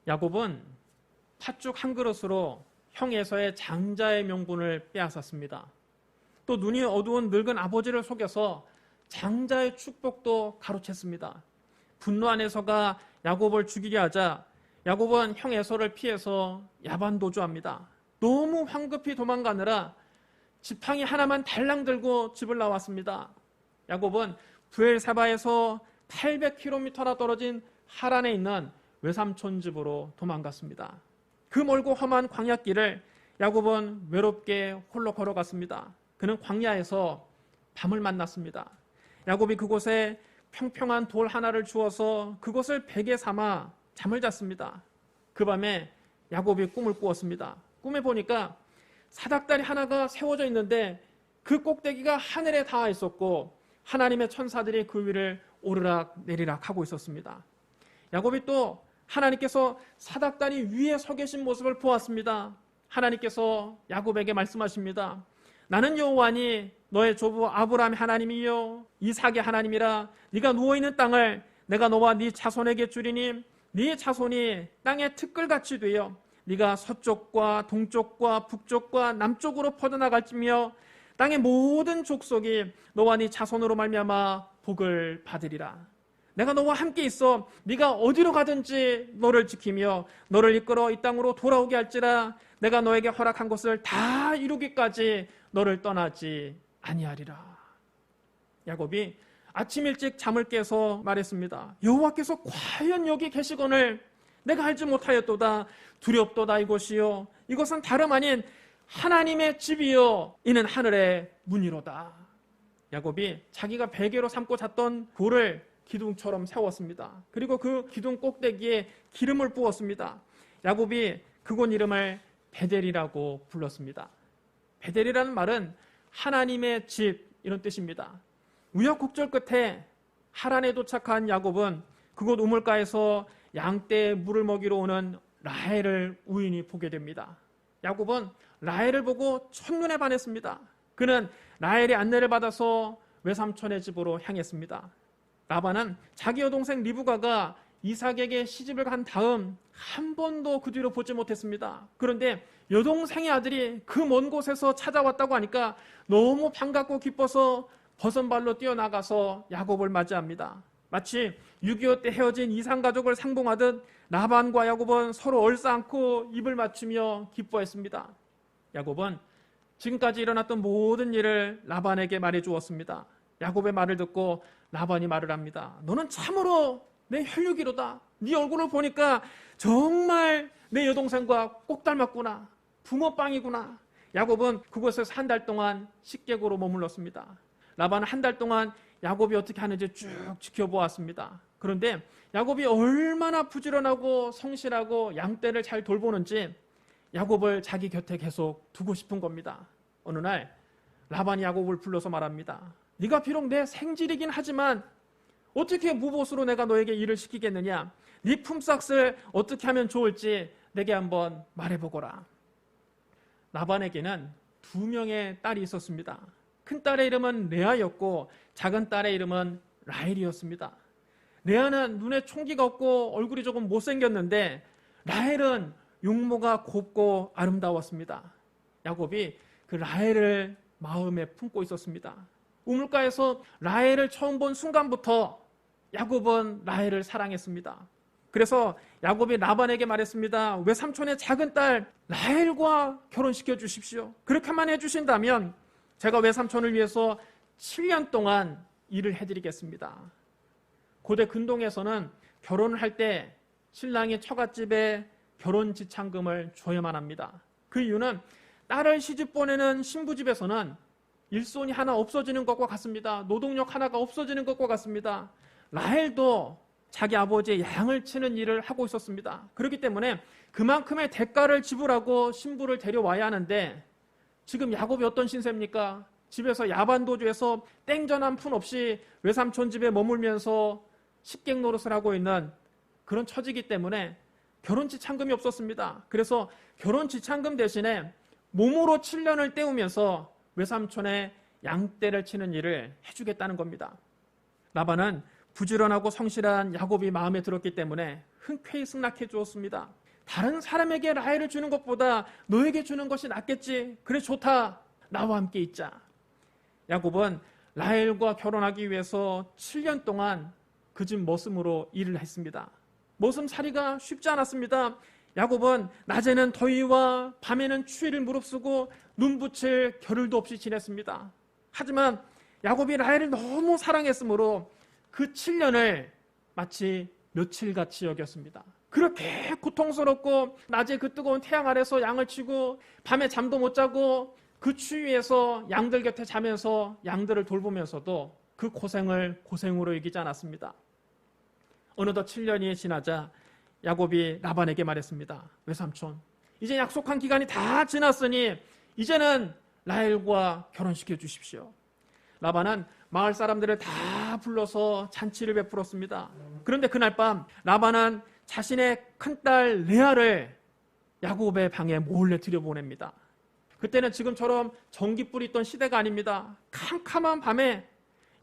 야곱은 팥죽 한 그릇으로 형 에서의 장자의 명분을 빼앗았습니다. 또 눈이 어두운 늙은 아버지를 속여서 장자의 축복도 가로챘습니다. 분노한 에서가 야곱을 죽이게 하자 야곱은 형 에서를 피해서 야반 도주합니다. 너무 황급히 도망가느라 지팡이 하나만 달랑 들고 집을 나왔습니다. 야곱은 브엘사바에서 800km나 떨어진 하란에 있는 외삼촌 집으로 도망갔습니다. 그 멀고 험한 광야길을 야곱은 외롭게 홀로 걸어갔습니다. 그는 광야에서 밤을 만났습니다. 야곱이 그곳에 평평한 돌 하나를 주어서 그것을 베개 삼아 잠을 잤습니다. 그 밤에 야곱이 꿈을 꾸었습니다. 꿈에 보니까 사닥다리 하나가 세워져 있는데 그 꼭대기가 하늘에 닿아 있었고 하나님의 천사들이 그 위를 오르락 내리락 하고 있었습니다. 야곱이 또 하나님께서 사닥다리 위에 서 계신 모습을 보았습니다. 하나님께서 야곱에게 말씀하십니다. 나는 여호와니 너의 조부 아브라함의 하나님이요 이삭의 하나님이라. 네가 누워있는 땅을 내가 너와 네 자손에게 주리니 네 자손이 땅의 티끌같이 되어 네가 서쪽과 동쪽과 북쪽과 남쪽으로 퍼져나갈지며 땅의 모든 족속이 너와 네 자손으로 말미암아 복을 받으리라. 내가 너와 함께 있어 네가 어디로 가든지 너를 지키며 너를 이끌어 이 땅으로 돌아오게 할지라. 내가 너에게 허락한 것을 다 이루기까지 너를 떠나지 아니하리라. 야곱이 아침 일찍 잠을 깨서 말했습니다. 여호와께서 과연 여기 계시거늘 내가 알지 못하였도다. 두렵도다 이곳이요 이것은 다름 아닌 하나님의 집이요 이는 하늘의 문이로다. 야곱이 자기가 베개로 삼고 잤던 돌을 기둥처럼 세웠습니다. 그리고 그 기둥 꼭대기에 기름을 부었습니다. 야곱이 그곳 이름을 베델이라고 불렀습니다. 베델이라는 말은 하나님의 집 이런 뜻입니다. 우여곡절 끝에 하란에 도착한 야곱은 그곳 우물가에서 양떼에 물을 먹이러 오는 라헬을 우연히 보게 됩니다. 야곱은 라헬을 보고 첫눈에 반했습니다. 그는 라헬의 안내를 받아서 외삼촌의 집으로 향했습니다. 라반은 자기 여동생 리브가가 이삭에게 시집을 간 다음 한 번도 그 뒤로 보지 못했습니다. 그런데 여동생의 아들이 그 먼 곳에서 찾아왔다고 하니까 너무 반갑고 기뻐서 버선발로 뛰어나가서 야곱을 맞이합니다. 마치 6.25 때 헤어진 이산가족을 상봉하듯 라반과 야곱은 서로 얼싸안고 입을 맞추며 기뻐했습니다. 야곱은 지금까지 일어났던 모든 일을 라반에게 말해주었습니다. 야곱의 말을 듣고 라반이 말을 합니다. 너는 참으로 내 혈육이로다. 네 얼굴을 보니까 정말 내 여동생과 꼭 닮았구나. 붕어빵이구나. 야곱은 그곳에서 한 달 동안 식객으로 머물렀습니다. 라반은 한 달 동안 야곱이 어떻게 하는지 쭉 지켜보았습니다. 그런데 야곱이 얼마나 부지런하고 성실하고 양떼를 잘 돌보는지 야곱을 자기 곁에 계속 두고 싶은 겁니다. 어느 날 라반이 야곱을 불러서 말합니다. 네가 비록 내 생질이긴 하지만 어떻게 무보수로 내가 너에게 일을 시키겠느냐? 네 품삯을 어떻게 하면 좋을지 내게 한번 말해보거라. 라반에게는 2명의 딸이 있었습니다. 큰 딸의 이름은 레아였고 작은 딸의 이름은 라헬이었습니다. 레아는 눈에 총기가 없고 얼굴이 조금 못생겼는데 라헬은 용모가 곱고 아름다웠습니다. 야곱이 그 라헬을 마음에 품고 있었습니다. 우물가에서 라헬을 처음 본 순간부터 야곱은 라헬을 사랑했습니다. 그래서 야곱이 라반에게 말했습니다. 외삼촌의 작은 딸 라헬과 결혼시켜 주십시오. 그렇게만 해주신다면 제가 외삼촌을 위해서 7년 동안 일을 해드리겠습니다. 고대 근동에서는 결혼을 할 때 신랑이 처갓집에 결혼 지참금을 줘야만 합니다. 그 이유는 딸을 시집 보내는 신부집에서는 일손이 하나 없어지는 것과 같습니다. 노동력 하나가 없어지는 것과 같습니다. 라헬도 자기 아버지의 양을 치는 일을 하고 있었습니다. 그렇기 때문에 그만큼의 대가를 지불하고 신부를 데려와야 하는데 지금 야곱이 어떤 신세입니까? 집에서 야반도주에서 땡전 한 푼 없이 외삼촌 집에 머물면서 식객 노릇을 하고 있는 그런 처지이기 때문에 결혼 지참금이 없었습니다. 그래서 결혼 지참금 대신에 몸으로 7년을 때우면서 외삼촌의 양떼를 치는 일을 해주겠다는 겁니다. 라반은 부지런하고 성실한 야곱이 마음에 들었기 때문에 흔쾌히 승낙해 주었습니다. 다른 사람에게 라헬을 주는 것보다 너에게 주는 것이 낫겠지. 그래 좋다. 나와 함께 있자. 야곱은 라헬과 결혼하기 위해서 7년 동안 그 집 머슴으로 일을 했습니다. 머슴살이가 쉽지 않았습니다. 야곱은 낮에는 더위와 밤에는 추위를 무릅쓰고 눈붙일 겨를도 없이 지냈습니다. 하지만 야곱이 라헬을 너무 사랑했으므로 그 7년을 마치 며칠같이 여겼습니다. 그렇게 고통스럽고 낮에 그 뜨거운 태양 아래서 양을 치고 밤에 잠도 못 자고 그 추위에서 양들 곁에 자면서 양들을 돌보면서도 그 고생을 고생으로 여기지 않았습니다. 어느덧 7년이 지나자 야곱이 라반에게 말했습니다. 외삼촌, 이제 약속한 기간이 다 지났으니 이제는 라헬과 결혼시켜 주십시오. 라반은 마을 사람들을 다 불러서 잔치를 베풀었습니다. 그런데 그날 밤 라반은 자신의 큰딸 레아를 야곱의 방에 몰래 들여보냅니다. 그때는 지금처럼 전기불이 있던 시대가 아닙니다. 캄캄한 밤에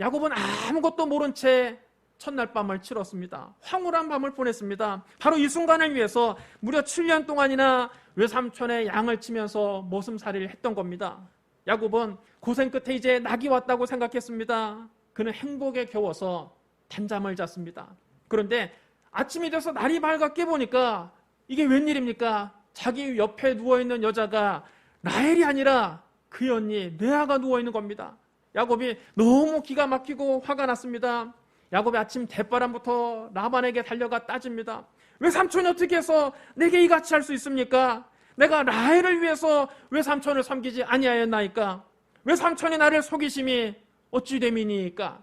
야곱은 아무것도 모른 채 첫날 밤을 치렀습니다. 황홀한 밤을 보냈습니다. 바로 이 순간을 위해서 무려 7년 동안이나 외삼촌의 양을 치면서 머슴살이를 했던 겁니다. 야곱은 고생 끝에 이제 낙이 왔다고 생각했습니다. 그는 행복에 겨워서 단잠을 잤습니다. 그런데 아침이 돼서 날이 밝아 깨보니까 이게 웬일입니까? 자기 옆에 누워있는 여자가 라헬이 아니라 그의 언니 레아가 누워있는 겁니다. 야곱이 너무 기가 막히고 화가 났습니다. 야곱이 아침 대바람부터 라반에게 달려가 따집니다. 외삼촌이 어떻게 해서 내게 이같이 할 수 있습니까? 내가 라헬을 위해서 외삼촌을 섬기지 아니하였나이까? 외삼촌이 나를 속이심이 어찌 됨이니까?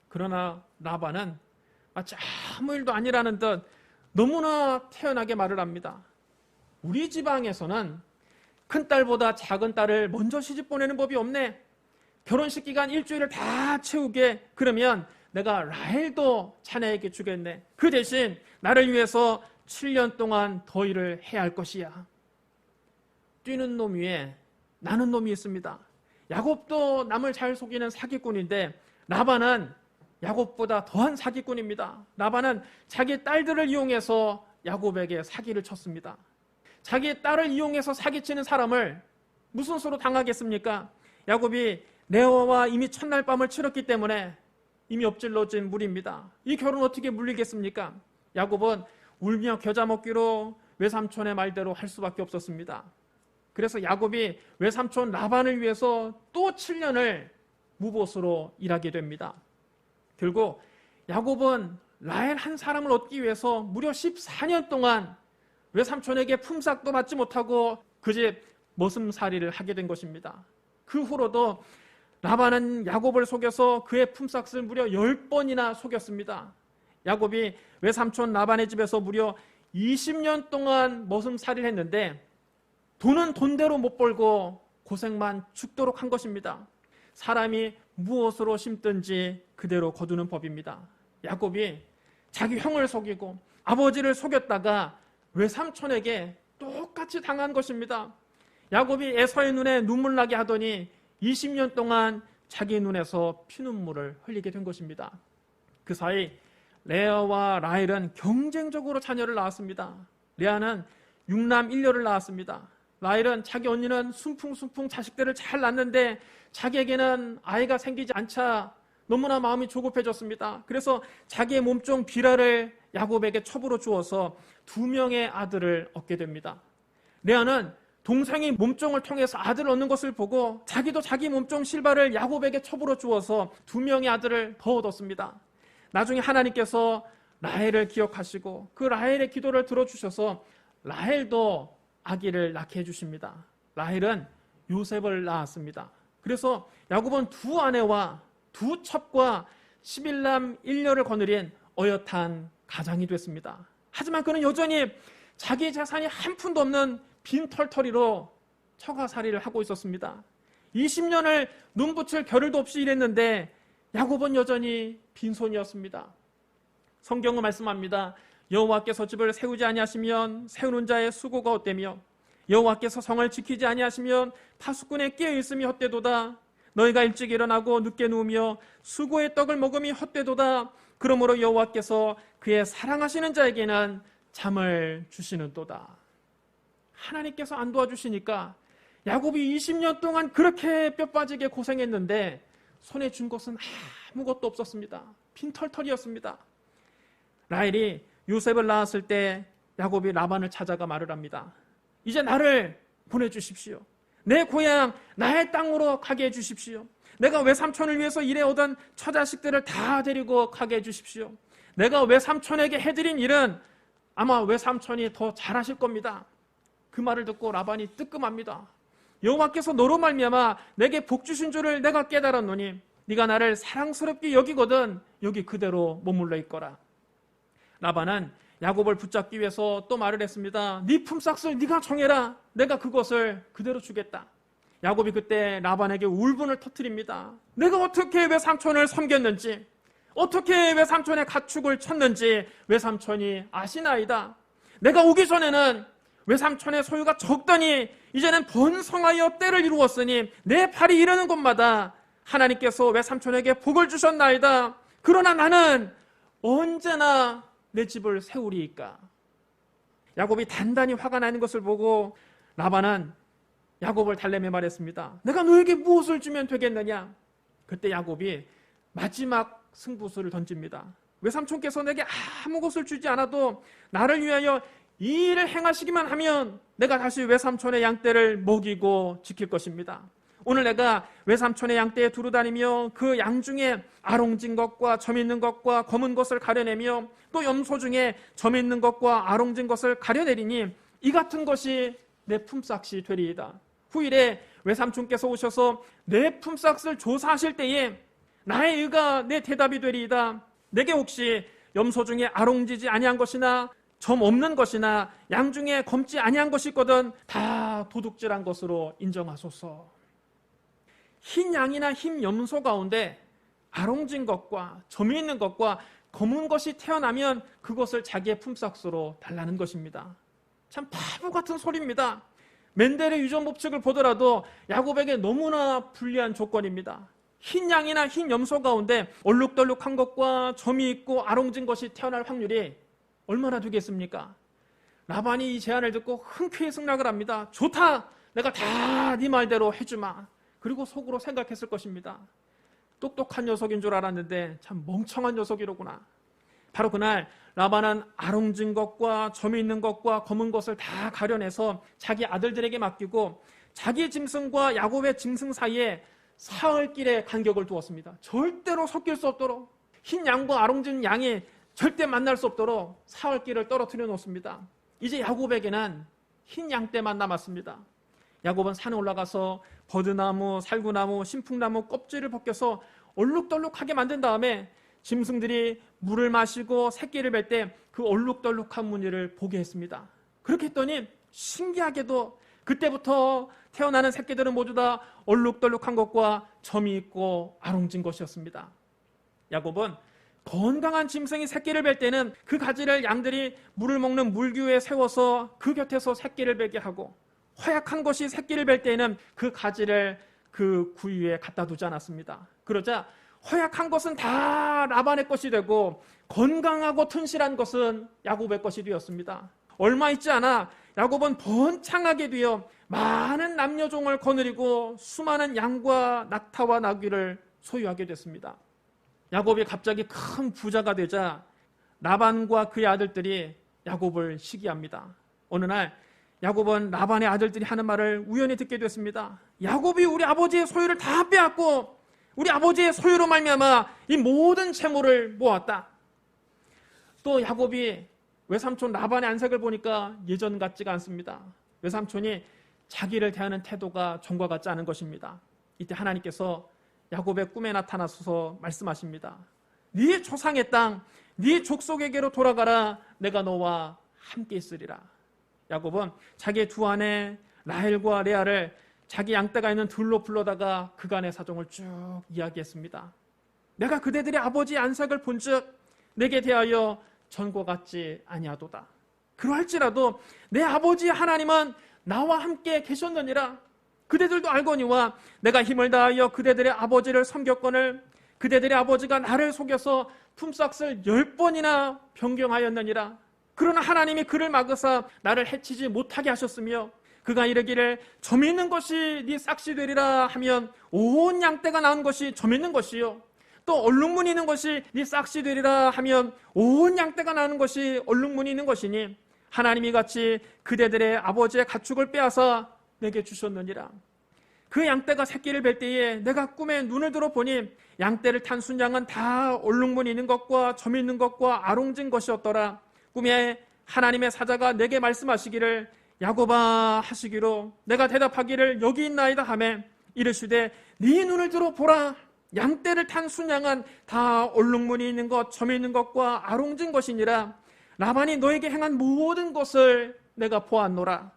그러나 라반은 마치 아무 일도 아니라는 듯 너무나 태연하게 말을 합니다. 우리 지방에서는 큰딸보다 작은 딸을 먼저 시집 보내는 법이 없네. 결혼식 기간 일주일을 다 채우게. 그러면 내가 라헬도 자네에게 주겠네. 그 대신 나를 위해서 7년 동안 더 일을 해야 할 것이야. 뛰는 놈 위에 나는 놈이 있습니다. 야곱도 남을 잘 속이는 사기꾼인데 라반은 야곱보다 더한 사기꾼입니다. 라반은 자기 딸들을 이용해서 야곱에게 사기를 쳤습니다. 자기 딸을 이용해서 사기치는 사람을 무슨 수로 당하겠습니까? 야곱이 레아와 이미 첫날 밤을 치렀기 때문에 이미 엎질러진 물입니다. 이 결혼 어떻게 물리겠습니까? 야곱은 울며 겨자 먹기로 외삼촌의 말대로 할 수밖에 없었습니다. 그래서 야곱이 외삼촌 라반을 위해서 또 7년을 무보수로 일하게 됩니다. 결국 야곱은 라헬 한 사람을 얻기 위해서 무려 14년 동안 외삼촌에게 품삯도 받지 못하고 그 집 머슴살이를 하게 된 것입니다. 그 후로도 라반은 야곱을 속여서 그의 품삯을 무려 10번이나 속였습니다. 야곱이 외삼촌 라반의 집에서 무려 20년 동안 머슴살이를 했는데 돈은 돈대로 못 벌고 고생만 죽도록 한 것입니다. 사람이 무엇으로 심든지 그대로 거두는 법입니다. 야곱이 자기 형을 속이고 아버지를 속였다가 외삼촌에게 똑같이 당한 것입니다. 야곱이 에서의 눈에 눈물 나게 하더니 20년 동안 자기 눈에서 피눈물을 흘리게 된 것입니다. 그 사이 레아와 라헬은 경쟁적으로 자녀를 낳았습니다. 레아는 6남 1녀를 낳았습니다. 라헬은 자기 언니는 순풍순풍 자식들을 잘 낳는데 자기에게는 아이가 생기지 않자 너무나 마음이 조급해졌습니다. 그래서 자기의 몸종 비라를 야곱에게 첩으로 주어서 2명의 아들을 얻게 됩니다. 레아는 동생이 몸종을 통해서 아들을 얻는 것을 보고 자기도 자기 몸종 실바를 야곱에게 첩으로 주어서 2명의 아들을 더 얻었습니다. 나중에 하나님께서 라헬을 기억하시고 그 라헬의 기도를 들어주셔서 라헬도 아기를 낳게 해주십니다. 라헬은 요셉을 낳았습니다. 그래서 야곱은 2 아내와 2 첩과 11남 1녀를 거느린 어엿한 가장이 됐습니다. 하지만 그는 여전히 자기 재산이 한 푼도 없는 빈털터리로 처가살이를 하고 있었습니다. 20년을 눈붙일 겨를도 없이 일했는데 야곱은 여전히 빈손이었습니다. 성경은 말씀합니다. 여호와께서 집을 세우지 아니하시면 세우는 자의 수고가 헛되며 여호와께서 성을 지키지 아니하시면 파수꾼에 깨어있음이 헛되도다. 너희가 일찍 일어나고 늦게 누우며 수고의 떡을 먹음이 헛되도다. 그러므로 여호와께서 그의 사랑하시는 자에게는 잠을 주시는도다. 하나님께서 안 도와주시니까 야곱이 20년 동안 그렇게 뼈 빠지게 고생했는데 손에 준 것은 아무것도 없었습니다. 빈털털이었습니다. 라헬이 요셉을 낳았을 때 야곱이 라반을 찾아가 말을 합니다. 이제 나를 보내주십시오. 내 고향 나의 땅으로 가게 해주십시오. 내가 외삼촌을 위해서 일해오던 처자식들을 다 데리고 가게 해주십시오. 내가 외삼촌에게 해드린 일은 아마 외삼촌이 더 잘하실 겁니다. 그 말을 듣고 라반이 뜨끔합니다. 여호와께서 너로 말미암아 내게 복 주신 줄을 내가 깨달았노니 네가 나를 사랑스럽게 여기거든 여기 그대로 머물러 있거라. 라반은 야곱을 붙잡기 위해서 또 말을 했습니다. 네 품삯을 네가 정해라. 내가 그것을 그대로 주겠다. 야곱이 그때 라반에게 울분을 터뜨립니다. 내가 어떻게 외삼촌을 섬겼는지, 어떻게 외삼촌의 가축을 쳤는지 외삼촌이 아시나이다. 내가 오기 전에는 외삼촌의 소유가 적더니 이제는 번성하여 때를 이루었으니 내 팔이 이르는 곳마다 하나님께서 외삼촌에게 복을 주셨나이다. 그러나 나는 언제나 내 집을 세우리이까. 야곱이 단단히 화가 나는 것을 보고 라반은 야곱을 달래며 말했습니다. 내가 너에게 무엇을 주면 되겠느냐? 그때 야곱이 마지막 승부수를 던집니다. 외삼촌께서 내게 아무것을 주지 않아도 나를 위하여 이 일을 행하시기만 하면 내가 다시 외삼촌의 양떼를 먹이고 지킬 것입니다. 오늘 내가 외삼촌의 양떼에 두루 다니며 그 양 중에 아롱진 것과 점 있는 것과 검은 것을 가려내며 또 염소 중에 점 있는 것과 아롱진 것을 가려내리니 이 같은 것이 내 품삯이 되리이다. 후일에 외삼촌께서 오셔서 내 품삯을 조사하실 때에 나의 의가 내 대답이 되리이다. 내게 혹시 염소 중에 아롱지지 아니한 것이나 점 없는 것이나 양 중에 검지 아니한 것이 있거든 다 도둑질한 것으로 인정하소서. 흰 양이나 흰 염소 가운데 아롱진 것과 점이 있는 것과 검은 것이 태어나면 그것을 자기의 품삯으로 달라는 것입니다. 참 바보 같은 소리입니다. 멘델의 유전 법칙을 보더라도 야곱에게 너무나 불리한 조건입니다. 흰 양이나 흰 염소 가운데 얼룩덜룩한 것과 점이 있고 아롱진 것이 태어날 확률이 얼마나 되겠습니까? 라반이 이 제안을 듣고 흔쾌히 승낙을 합니다. 좋다! 내가 다 네 말대로 해주마. 그리고 속으로 생각했을 것입니다. 똑똑한 녀석인 줄 알았는데 참 멍청한 녀석이로구나. 바로 그날 라반은 아롱진 것과 점이 있는 것과 검은 것을 다 가려내서 자기 아들들에게 맡기고 자기 짐승과 야곱의 짐승 사이에 사흘길의 간격을 두었습니다. 절대로 섞일 수 없도록, 흰 양과 아롱진 양이 절대 만날 수 없도록 사흘길을 떨어뜨려 놓습니다. 이제 야곱에게는 흰 양떼만 남았습니다. 야곱은 산에 올라가서 버드나무, 살구나무, 신풍나무 껍질을 벗겨서 얼룩덜룩하게 만든 다음에 짐승들이 물을 마시고 새끼를 뵐 때 그 얼룩덜룩한 무늬를 보게 했습니다. 그렇게 했더니 신기하게도 그때부터 태어나는 새끼들은 모두 다 얼룩덜룩한 것과 점이 있고 아롱진 것이었습니다. 야곱은 건강한 짐승이 새끼를 뵐 때는 그 가지를 양들이 물을 먹는 물규에 세워서 그 곁에서 새끼를 뵈게 하고, 허약한 것이 새끼를 뵐 때에는 그 가지를 그 구유에 갖다 두지 않았습니다. 그러자 허약한 것은 다 라반의 것이 되고 건강하고 튼실한 것은 야곱의 것이 되었습니다. 얼마 있지 않아 야곱은 번창하게 되어 많은 남녀종을 거느리고 수많은 양과 낙타와 나귀를 소유하게 됐습니다. 야곱이 갑자기 큰 부자가 되자 라반과 그의 아들들이 야곱을 시기합니다. 어느 날 야곱은 라반의 아들들이 하는 말을 우연히 듣게 됐습니다. 야곱이 우리 아버지의 소유를 다 빼앗고 우리 아버지의 소유로 말미암아 이 모든 재물을 모았다. 또 야곱이 외삼촌 라반의 안색을 보니까 예전 같지가 않습니다. 외삼촌이 자기를 대하는 태도가 전과 같지 않은 것입니다. 이때 하나님께서 야곱의 꿈에 나타나셔서 말씀하십니다. 네 조상의 땅, 네 족속에게로 돌아가라. 내가 너와 함께 있으리라. 야곱은 자기의 두 아내 라헬과 레아를 자기 양떼가 있는 들로 불러다가 그간의 사정을 쭉 이야기했습니다. 내가 그대들의 아버지의 안색을 본즉 내게 대하여 전과 같지 아니하도다. 그러할지라도 내 아버지 하나님은 나와 함께 계셨느니라. 그대들도 알거니와 내가 힘을 다하여 그대들의 아버지를 섬겼거늘 그대들의 아버지가 나를 속여서 품삯을 10번이나 변경하였느니라. 그러나 하나님이 그를 막으사 나를 해치지 못하게 하셨으며 그가 이르기를 점 있는 것이 네 싹시 되리라 하면 온 양떼가 낳은 것이 점 있는 것이요 또 얼룩무늬 있는 것이 네 싹시 되리라 하면 온 양떼가 낳은 것이 얼룩무늬 있는 것이니 하나님이 같이 그대들의 아버지의 가축을 빼앗아 내게 주셨느니라. 그 양떼가 새끼를 뵐 때에 내가 꿈에 눈을 들어 보니 양떼를 탄 순양은 다 얼룩무늬 있는 것과 점 있는 것과 아롱진 것이었더라. 꿈에 하나님의 사자가 내게 말씀하시기를 야곱아 하시기로 내가 대답하기를 여기 있나이다 하매 이르시되 네 눈을 들어 보라. 양떼를 탄 순양은 다 얼룩무늬 있는 것, 점 있는 것과 아롱진 것이니라. 라반이 너에게 행한 모든 것을 내가 보았노라.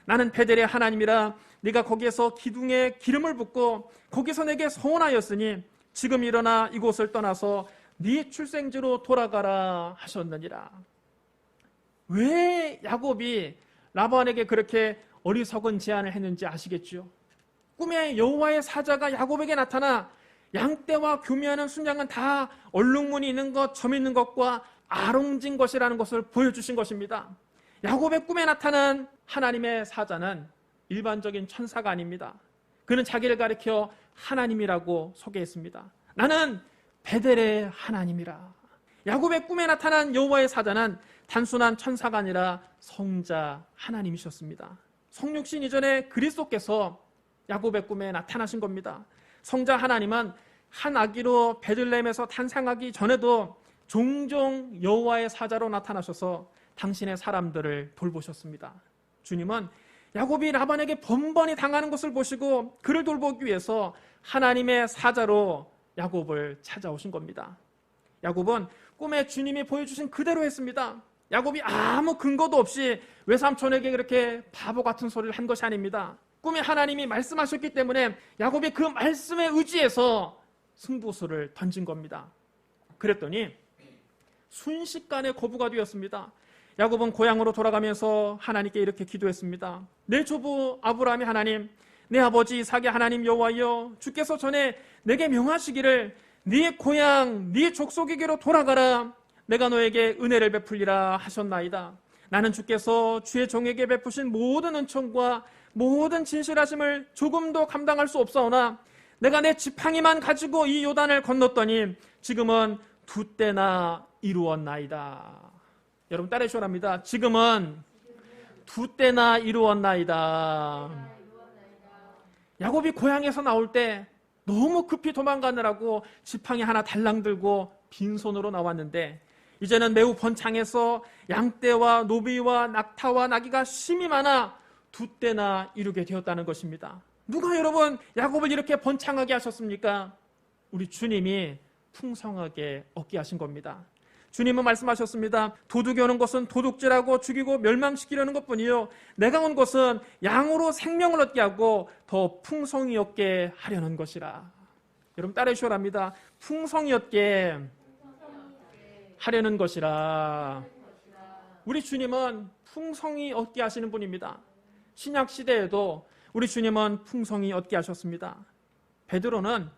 나는 베델의 하나님이라. 네가 거기에서 기둥에 기름을 붓고 거기서 내게 서원하였으니 지금 일어나 이곳을 떠나서 네 출생지로 돌아가라 하셨느니라. 왜 야곱이 라반에게 그렇게 어리석은 제안을 했는지 아시겠죠? 꿈에 여호와의 사자가 야곱에게 나타나 양떼와 교미하는 순양은 다 얼룩무늬 있는 것, 점 있는 것과 아롱진 것이라는 것을 보여주신 것입니다. 야곱의 꿈에 나타난 하나님의 사자는 일반적인 천사가 아닙니다. 그는 자기를 가리켜 하나님이라고 소개했습니다. 나는 베델의 하나님이라. 야곱의 꿈에 나타난 여호와의 사자는 단순한 천사가 아니라 성자 하나님이셨습니다. 성육신 이전에 그리스도께서 야곱의 꿈에 나타나신 겁니다. 성자 하나님은 한 아기로 베들레헴에서 탄생하기 전에도 종종 여호와의 사자로 나타나셔서 당신의 사람들을 돌보셨습니다. 주님은 야곱이 라반에게 번번이 당하는 것을 보시고 그를 돌보기 위해서 하나님의 사자로 야곱을 찾아오신 겁니다. 야곱은 꿈에 주님이 보여주신 그대로 했습니다. 야곱이 아무 근거도 없이 외삼촌에게 그렇게 바보 같은 소리를 한 것이 아닙니다. 꿈에 하나님이 말씀하셨기 때문에 야곱이 그 말씀에 의지해서 승부수를 던진 겁니다. 그랬더니 순식간에 거부가 되었습니다. 야곱은 고향으로 돌아가면서 하나님께 이렇게 기도했습니다. 내 조부 아브라함의 하나님, 내 아버지 이삭의 하나님 여호와여, 주께서 전에 내게 명하시기를 네 고향, 네 족속에게로 돌아가라. 내가 너에게 은혜를 베풀리라 하셨나이다. 나는 주께서 주의 종에게 베푸신 모든 은총과 모든 진실하심을 조금도 감당할 수 없사오나 내가 내 지팡이만 가지고 이 요단을 건넜더니 지금은 2때나 이루었나이다. 여러분 따라해 주시랍니다. 지금은 2때나 이루었나이다. 야곱이 고향에서 나올 때 너무 급히 도망가느라고 지팡이 하나 달랑 들고 빈손으로 나왔는데 이제는 매우 번창해서 양떼와 노비와 낙타와 나귀가 심이 많아 2때나 이루게 되었다는 것입니다. 누가 여러분 야곱을 이렇게 번창하게 하셨습니까? 우리 주님이 풍성하게 얻게 하신 겁니다. 주님은 말씀하셨습니다. 도둑이 오는 것은 도둑질하고 죽이고 멸망시키려는 것뿐이요 내가 온 것은 양으로 생명을 얻게 하고 더 풍성히 얻게 하려는 것이라. 여러분 따라해 주시랍니다. 풍성히 얻게 하려는 것이라. 우리 주님은 풍성히 얻게 하시는 분입니다. 신약 시대에도 우리 주님은 풍성히 얻게 하셨습니다. 베드로는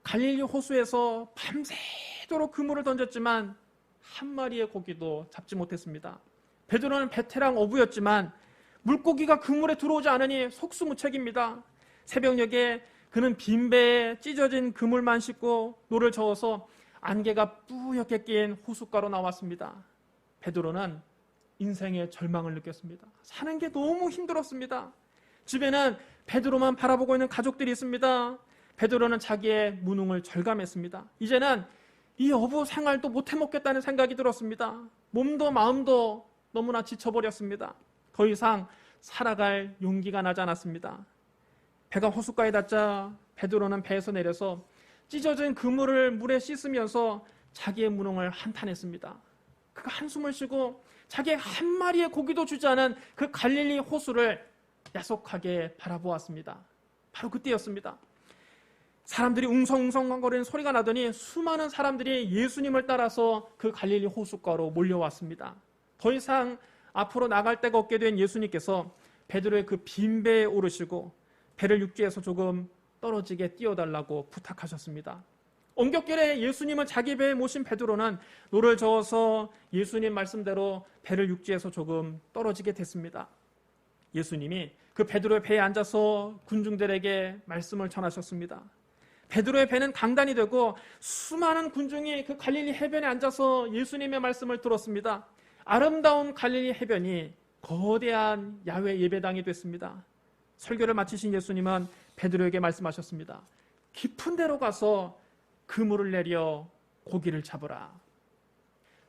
갈릴리 호수에서 밤새도록 그물을 던졌지만 한 마리의 고기도 잡지 못했습니다. 베드로는 베테랑 어부였지만 물고기가 그물에 들어오지 않으니 속수무책입니다. 새벽녘에 그는 빈배에 찢어진 그물만 싣고 노를 저어서 안개가 뿌옇게 낀 호숫가로 나왔습니다. 베드로는 인생의 절망을 느꼈습니다. 사는 게 너무 힘들었습니다. 집에는 베드로만 바라보고 있는 가족들이 있습니다. 베드로는 자기의 무능을 절감했습니다. 이제는 이 어부 생활도 못 해먹겠다는 생각이 들었습니다. 몸도 마음도 너무나 지쳐버렸습니다. 더 이상 살아갈 용기가 나지 않았습니다. 배가 호숫가에 닿자 베드로는 배에서 내려서 찢어진 그물을 물에 씻으면서 자기의 무능을 한탄했습니다. 그가 한숨을 쉬고 자기의 한 마리의 고기도 주지 않은 그 갈릴리 호수를 야속하게 바라보았습니다. 바로 그때였습니다. 사람들이 웅성웅성거리는 소리가 나더니 수많은 사람들이 예수님을 따라서 그 갈릴리 호숫가로 몰려왔습니다. 더 이상 앞으로 나갈 데가 없게 된 예수님께서 베드로의 그 빈 배에 오르시고 배를 육지에서 조금 떨어지게 띄워달라고 부탁하셨습니다. 엉겹결에 예수님을 자기 배에 모신 베드로는 노를 저어서 예수님 말씀대로 배를 육지에서 조금 떨어지게 됐습니다. 예수님이 그 베드로의 배에 앉아서 군중들에게 말씀을 전하셨습니다. 베드로의 배는 강단이 되고 수많은 군중이 그 갈릴리 해변에 앉아서 예수님의 말씀을 들었습니다. 아름다운 갈릴리 해변이 거대한 야외 예배당이 됐습니다. 설교를 마치신 예수님은 베드로에게 말씀하셨습니다. 깊은 데로 가서 그물을 내려 고기를 잡으라.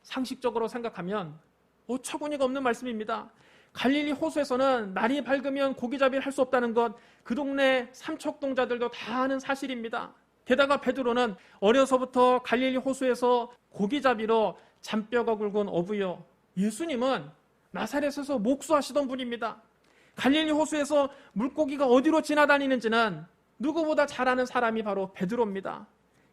상식적으로 생각하면 어처구니가 없는 말씀입니다. 갈릴리 호수에서는 날이 밝으면 고기잡이를 할 수 없다는 것, 그 동네 삼척동자들도 다 아는 사실입니다. 게다가 베드로는 어려서부터 갈릴리 호수에서 고기잡이로 잔뼈가 굵은 어부요. 예수님은 나사렛에서 목수하시던 분입니다. 갈릴리 호수에서 물고기가 어디로 지나다니는지는 누구보다 잘 아는 사람이 바로 베드로입니다.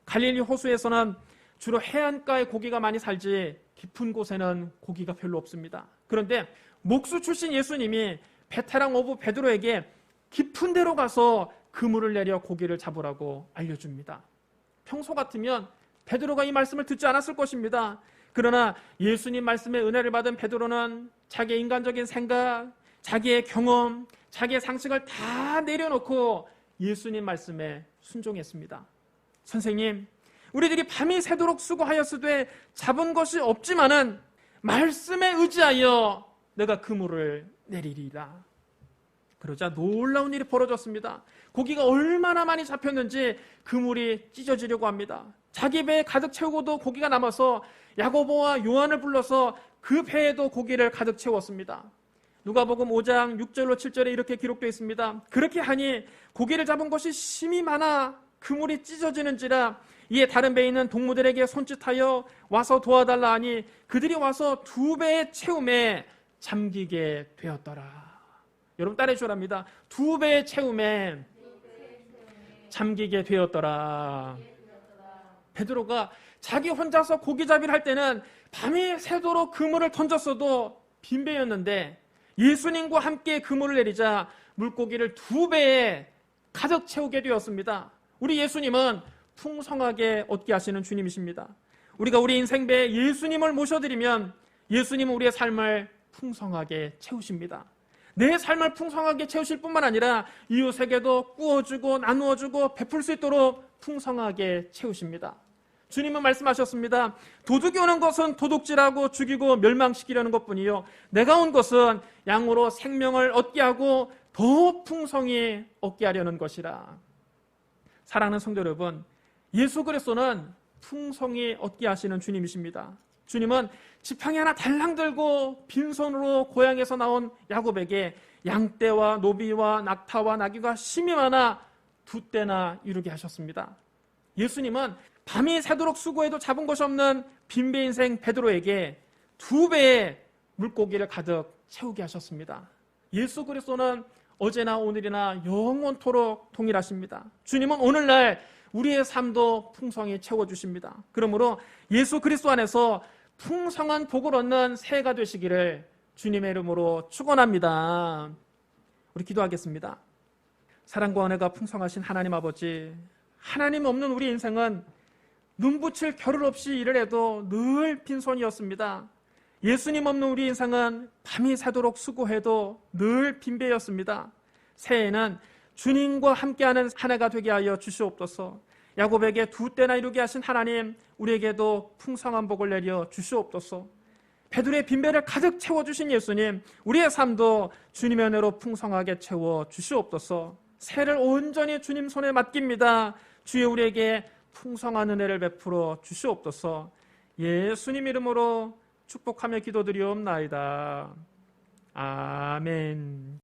갈릴리 호수에서는 주로 해안가에 고기가 많이 살지 깊은 곳에는 고기가 별로 없습니다. 그런데 목수 출신 예수님이 베테랑 어부 베드로에게 깊은 데로 가서 그물을 내려 고기를 잡으라고 알려줍니다. 평소 같으면 베드로가 이 말씀을 듣지 않았을 것입니다. 그러나 예수님 말씀에 은혜를 받은 베드로는 자기의 인간적인 생각, 자기의 경험, 자기의 상식을 다 내려놓고 예수님 말씀에 순종했습니다. 선생님, 우리들이 밤이 새도록 수고하였으되 잡은 것이 없지만은 말씀에 의지하여 내가 그물을 내리리라. 그러자 놀라운 일이 벌어졌습니다. 고기가 얼마나 많이 잡혔는지 그물이 찢어지려고 합니다. 자기 배에 가득 채우고도 고기가 남아서 야고보와 요한을 불러서 그 배에도 고기를 가득 채웠습니다. 누가복음 5장 6절로 7절에 이렇게 기록되어 있습니다. 그렇게 하니 고기를 잡은 것이 심히 많아 그물이 찢어지는지라 이에 다른 배에 있는 동무들에게 손짓하여 와서 도와달라 하니 그들이 와서 2배의 채움에 잠기게 되었더라. 여러분 따라해 주랍니다. 2배의 채움에 잠기게 되었더라. 베드로가 자기 혼자서 고기잡이를 할 때는 밤이 새도록 그물을 던졌어도 빈배였는데 예수님과 함께 그물을 내리자 물고기를 2배에 가득 채우게 되었습니다. 우리 예수님은 풍성하게 얻게 하시는 주님이십니다. 우리가 우리 인생배에 예수님을 모셔드리면 예수님은 우리의 삶을 풍성하게 채우십니다. 내 삶을 풍성하게 채우실 뿐만 아니라 이웃에게도 꾸어주고 나누어주고 베풀 수 있도록 풍성하게 채우십니다. 주님은 말씀하셨습니다. 도둑이 오는 것은 도둑질하고 죽이고 멸망시키려는 것뿐이요 내가 온 것은 양으로 생명을 얻게 하고 더 풍성히 얻게 하려는 것이라. 사랑하는 성도 여러분, 예수 그리스도는 풍성히 얻게 하시는 주님이십니다. 주님은 지팡이 하나 달랑 들고 빈손으로 고향에서 나온 야곱에게 양떼와 노비와 낙타와 나귀가 심히 많아 2떼나 이루게 하셨습니다. 예수님은 밤이 새도록 수고해도 잡은 것이 없는 빈배 인생 베드로에게 2배의 물고기를 가득 채우게 하셨습니다. 예수 그리스도는 어제나 오늘이나 영원토록 동일하십니다. 주님은 오늘날 우리의 삶도 풍성히 채워주십니다. 그러므로 예수 그리스도 안에서 풍성한 복을 얻는 새해가 되시기를 주님의 이름으로 축원합니다. 우리 기도하겠습니다. 사랑과 은혜가 풍성하신 하나님 아버지, 하나님 없는 우리 인생은 눈붙일 겨를 없이 일을 해도 늘 빈손이었습니다. 예수님 없는 우리 인생은 밤이 새도록 수고해도 늘 빈배였습니다. 새해에는 주님과 함께하는 한 해가 되게 하여 주시옵소서. 야곱에게 2떼나 이루게 하신 하나님, 우리에게도 풍성한 복을 내려 주시옵소서. 베드로의 빈배를 가득 채워주신 예수님, 우리의 삶도 주님의 은혜로 풍성하게 채워 주시옵소서. 새해를 온전히 주님 손에 맡깁니다. 주여 우리에게 풍성한 은혜를 베풀어 주시옵소서. 예수님 이름으로 축복하며 기도드리옵나이다. 아멘.